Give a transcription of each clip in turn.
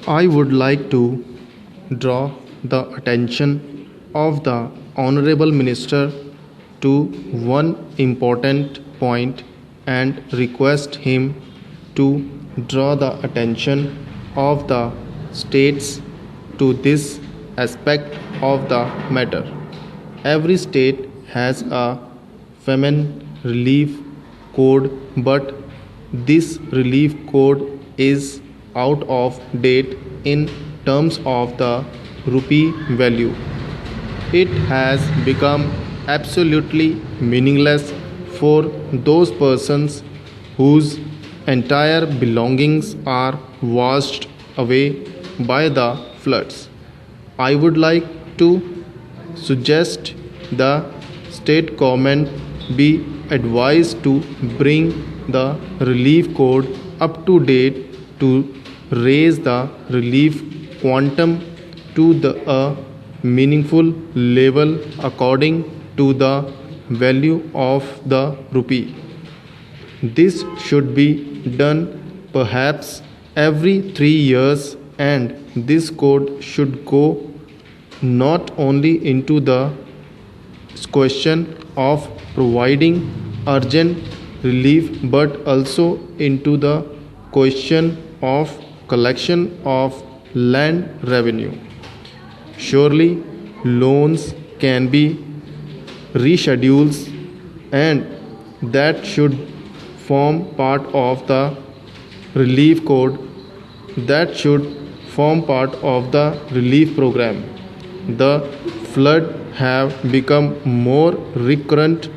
I would like to draw the attention of the Honorable Minister to one important point and request him to draw the attention of the states to this aspect of the matter. Every state has a famine relief code, but this relief code is out of date in terms of the rupee value. It has become absolutely meaningless for those persons whose entire belongings are washed away by the floods. I would like to suggest the state government be advised to bring the relief code up to date to raise the relief quantum to the meaningful level according to the value of the rupee. This should be done perhaps every 3 years, and this code should go not only into the question of providing urgent relief but also into the question of collection of land revenue. Surely loans can be rescheduled, and that should form part of the relief code, that should form part of the relief program. The flood have become more recurrent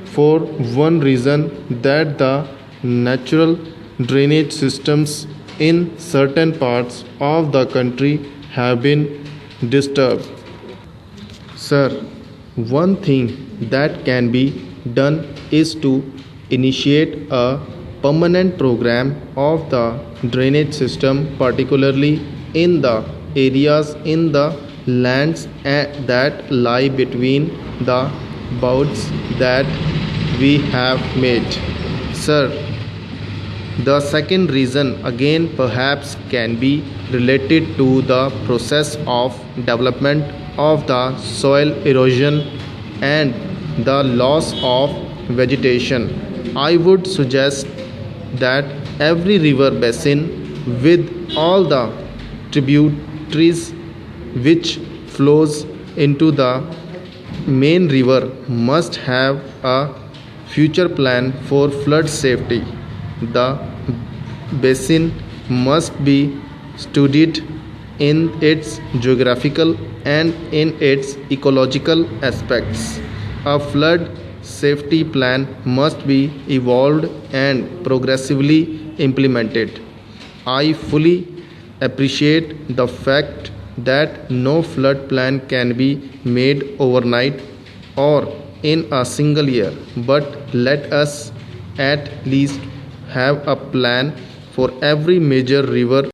for one reason, that the natural drainage systems in certain parts of the country have been disturbed. Sir, one thing that can be done is to initiate a permanent program of the drainage system, particularly in the areas in the lands that lie between the bouts that we have made. Sir, the second reason again perhaps can be related to the process of development of the soil erosion and the loss of vegetation. I would suggest that every river basin with all the tributaries which flows into the main river must have a future plan for flood safety. The basin must be studied in its geographical and in its ecological aspects. A flood safety plan must be evolved and progressively implemented. I fully appreciate the fact that no flood plan can be made overnight or in a single year, but let us at least have a plan for every major river